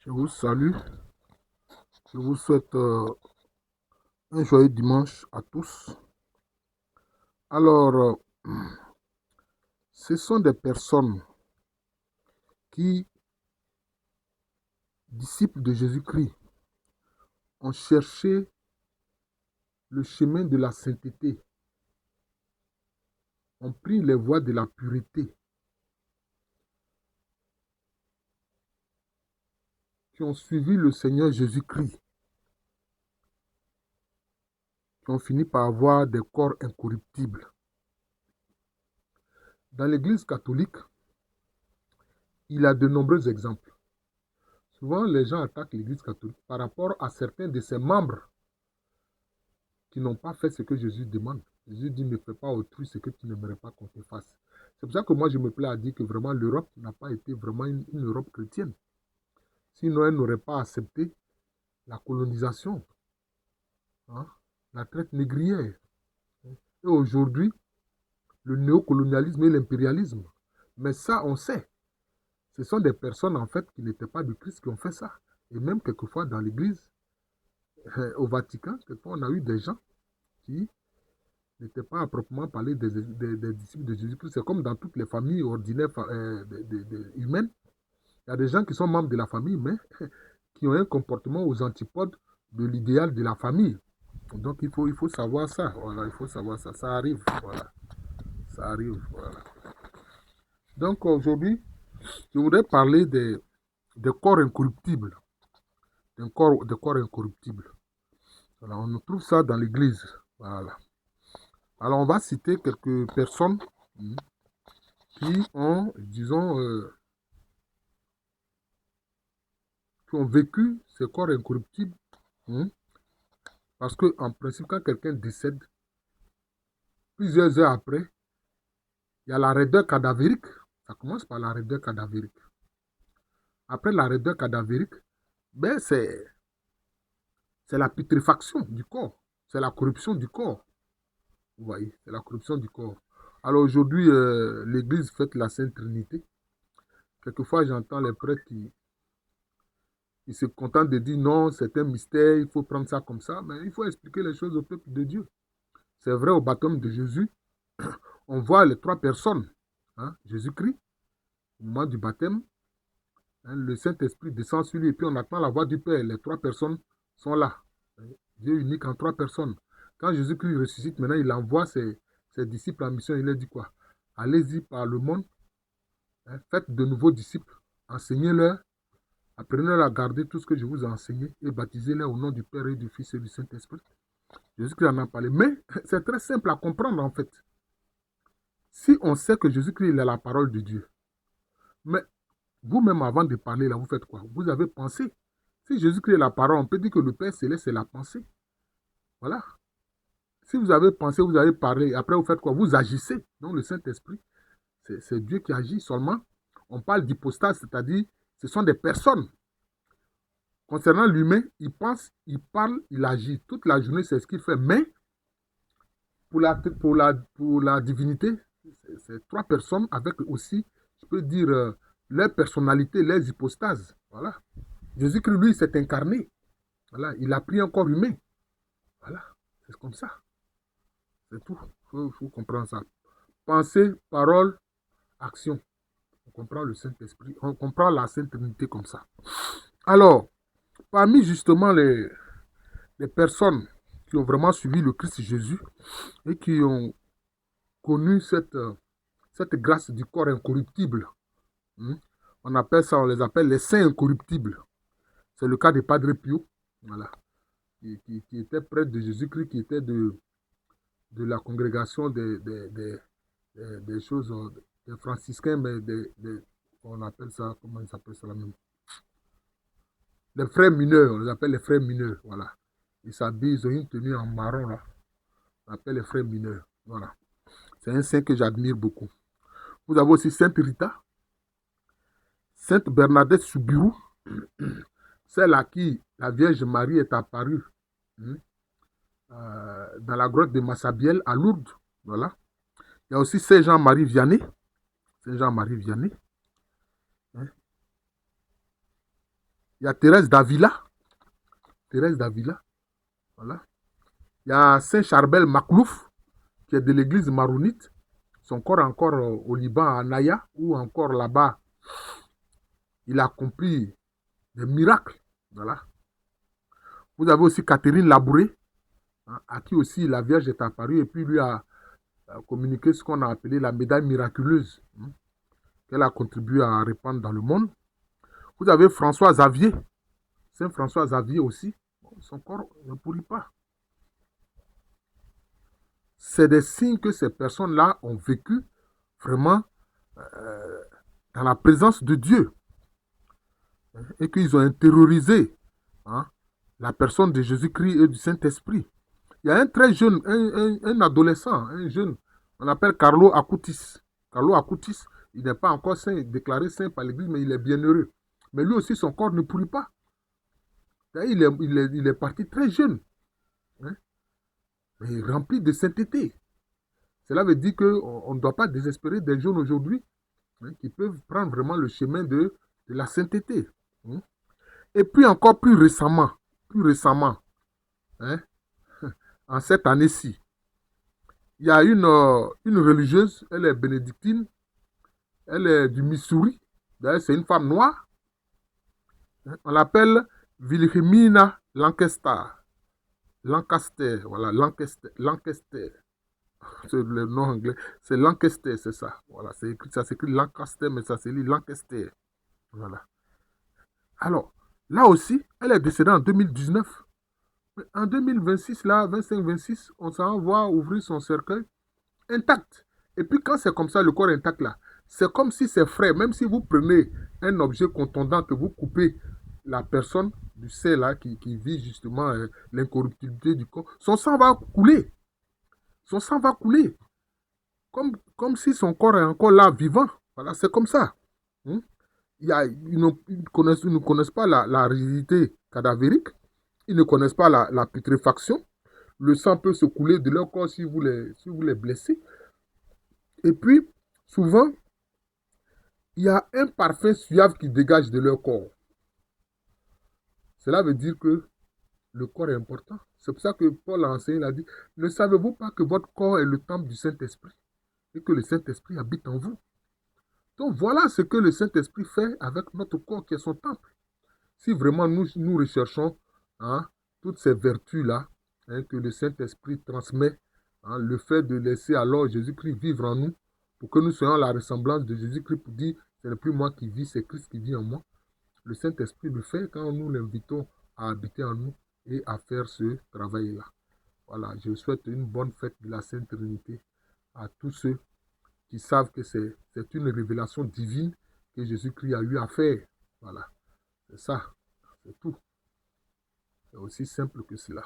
Je vous salue. Je vous souhaite un joyeux dimanche à tous. Alors, ce sont des personnes qui, disciples de Jésus-Christ, ont cherché le chemin de la sainteté, ont pris les voies de la pureté, qui ont suivi le Seigneur Jésus-Christ, qui ont fini par avoir des corps incorruptibles. Dans l'Église catholique, il y a de nombreux exemples. Souvent, les gens attaquent l'Église catholique par rapport à certains de ses membres qui n'ont pas fait ce que Jésus demande. Jésus dit, ne fais pas autrui ce que tu n'aimerais pas qu'on te fasse. C'est pour ça que moi, je me plais à dire que vraiment l'Europe n'a pas été vraiment une Europe chrétienne. Sinon, elle n'aurait pas accepté la colonisation, hein, la traite négrière. Et aujourd'hui, le néocolonialisme et l'impérialisme. Mais ça, on sait. Ce sont des personnes, en fait, qui n'étaient pas du Christ qui ont fait ça. Et même quelquefois, dans l'Église, au Vatican, quelquefois, on a eu des gens qui n'étaient pas à proprement parler des disciples de Jésus-Christ. C'est comme dans toutes les familles ordinaires humaines. Il y a des gens qui sont membres de la famille, mais qui ont un comportement aux antipodes de l'idéal de la famille. Donc il faut savoir ça. Voilà, il faut savoir ça. Ça arrive. Voilà. Ça arrive. Voilà. Donc aujourd'hui, je voudrais parler des corps incorruptibles. Des corps incorruptibles. Voilà, on trouve ça dans l'Église. Voilà. Alors on va citer quelques personnes qui ont, disons, qui ont vécu ces corps incorruptibles. Parce qu'en principe, quand quelqu'un décède, plusieurs heures après, il y a la raideur cadavérique. Ça commence par la raideur cadavérique. Après la raideur cadavérique, ben c'est la putréfaction du corps. C'est la corruption du corps. Vous voyez, c'est la corruption du corps. Alors aujourd'hui, l'Église fête la Sainte Trinité. Quelquefois, j'entends les prêtres qui se contentent de dire non, c'est un mystère, il faut prendre ça comme ça. Mais il faut expliquer les choses au peuple de Dieu. C'est vrai, au baptême de Jésus, on voit les trois personnes. Hein, Jésus-Christ, au moment du baptême, hein, le Saint-Esprit descend sur lui et puis on attend la voix du Père. Les trois personnes sont là. Dieu unique en trois personnes. Quand Jésus-Christ ressuscite, maintenant, il envoie ses disciples en mission. Il leur dit quoi? Allez-y par le monde, hein, faites de nouveaux disciples, enseignez-leur, apprenez-leur à garder tout ce que je vous ai enseigné et baptisez-les au nom du Père et du Fils et du Saint-Esprit. Jésus-Christ en a parlé. Mais c'est très simple à comprendre en fait. Si on sait que Jésus-Christ est la parole de Dieu, mais vous-même avant de parler là, vous faites quoi? Vous avez pensé. Si Jésus-Christ est la parole, on peut dire que le Père Céleste c'est la pensée. Voilà. Si vous avez pensé, vous avez parlé, après vous faites quoi? Vous agissez. Donc le Saint-Esprit, c'est Dieu qui agit seulement. On parle d'hypostase, c'est-à-dire ce sont des personnes. Concernant l'humain, il pense, il parle, il agit. Toute la journée, c'est ce qu'il fait. Mais pour la divinité, c'est trois personnes avec aussi, je peux dire, leur personnalité, leurs hypostases. Voilà. Jésus-Christ, lui, s'est incarné. Voilà. Il a pris un corps humain. Voilà. C'est comme ça. C'est tout. Il faut comprendre ça. Pensée, parole, action. On comprend le Saint-Esprit. On comprend la Sainte Trinité comme ça. Alors, parmi justement les personnes qui ont vraiment suivi le Christ Jésus et qui ont connu cette grâce du corps incorruptible, on appelle ça, on les appelle les saints incorruptibles. C'est le cas de Padre Pio, voilà, qui était prêtre de Jésus-Christ, qui était de la congrégation des choses, des franciscains, mais on appelle ça, comment ils s'appellent ça la même? Les frères mineurs, on les appelle les frères mineurs, voilà. Ils s'habillent, ils ont une tenue en marron, là. On appelle les frères mineurs, voilà. C'est un saint que j'admire beaucoup. Vous avez aussi Sainte Rita, Sainte Bernadette Soubirou, celle à qui la Vierge Marie est apparue dans la grotte de Massabielle à Lourdes, voilà. Il y a aussi Saint Jean-Marie Vianney, Saint Jean-Marie Vianney. Il Il y a Thérèse d'Avila. Thérèse d'Avila. Voilà. Il y a Saint Charbel Maklouf, qui est de l'église maronite. Son corps est encore au Liban, à Naya, ou encore là-bas, il a accompli des miracles. Voilà. Vous avez aussi Catherine Labouré, hein, à qui aussi la Vierge est apparue et puis lui a communiqué ce qu'on a appelé la médaille miraculeuse, hein, qu'elle a contribué à répandre dans le monde. Vous avez François Xavier, Saint François Xavier aussi. Bon, son corps ne pourrit pas. C'est des signes que ces personnes-là ont vécu vraiment dans la présence de Dieu, hein, et qu'ils ont intériorisé, hein, la personne de Jésus-Christ et du Saint-Esprit. Il y a un très jeune, un adolescent, un jeune, on l'appelle Carlo Acutis. Carlo Acutis, il n'est pas encore saint, déclaré saint par l'Église, mais il est bienheureux. Mais lui aussi, son corps ne pourrit pas. Il est parti très jeune, hein, mais rempli de sainteté. Cela veut dire qu'on ne doit pas désespérer des jeunes aujourd'hui, hein, qui peuvent prendre vraiment le chemin de la sainteté. Hein. Et puis encore plus récemment, hein, en cette année-ci, il y a une religieuse, elle est bénédictine, elle est du Missouri, d'ailleurs c'est une femme noire, hein, on l'appelle Wilhelmina Lancaster. Lancaster, voilà, Lancaster. C'est le nom anglais, c'est Lancaster, c'est ça. Voilà, ça s'écrit Lancaster, mais ça s'écrit Lancaster. Voilà. Alors, là aussi, elle est décédée en 2019. Mais en 2026, là, 25-26, on s'en va ouvrir son cercueil intact. Et puis quand c'est comme ça, le corps intact là, c'est comme si c'est frais. Même si vous prenez un objet contondant que vous coupez la personne du sein là qui vit justement l'incorruptibilité du corps, son sang va couler. Son sang va couler. Comme si son corps est encore là, vivant. Voilà, c'est comme ça. Hein? Ils ne connaissent pas la rigidité cadavérique. Ils ne connaissent pas la putréfaction. Le sang peut se couler de leur corps si vous les blessez. Et puis, souvent, il y a un parfum suave qui dégage de leur corps. Cela veut dire que le corps est important. C'est pour ça que Paul a enseigné, il a dit, ne savez-vous pas que votre corps est le temple du Saint-Esprit et que le Saint-Esprit habite en vous? Donc voilà ce que le Saint-Esprit fait avec notre corps qui est son temple. Si vraiment nous recherchons, hein, toutes ces vertus-là, hein, que le Saint-Esprit transmet, hein, le fait de laisser alors Jésus-Christ vivre en nous, pour que nous soyons la ressemblance de Jésus-Christ, pour dire, ce n'est plus moi qui vis, c'est Christ qui vit en moi. Le Saint-Esprit le fait quand nous l'invitons à habiter en nous et à faire ce travail-là. Voilà, je souhaite une bonne fête de la Sainte Trinité à tous ceux qui savent que c'est une révélation divine que Jésus-Christ a eu à faire. Voilà, c'est ça, c'est tout. C'est aussi simple que cela.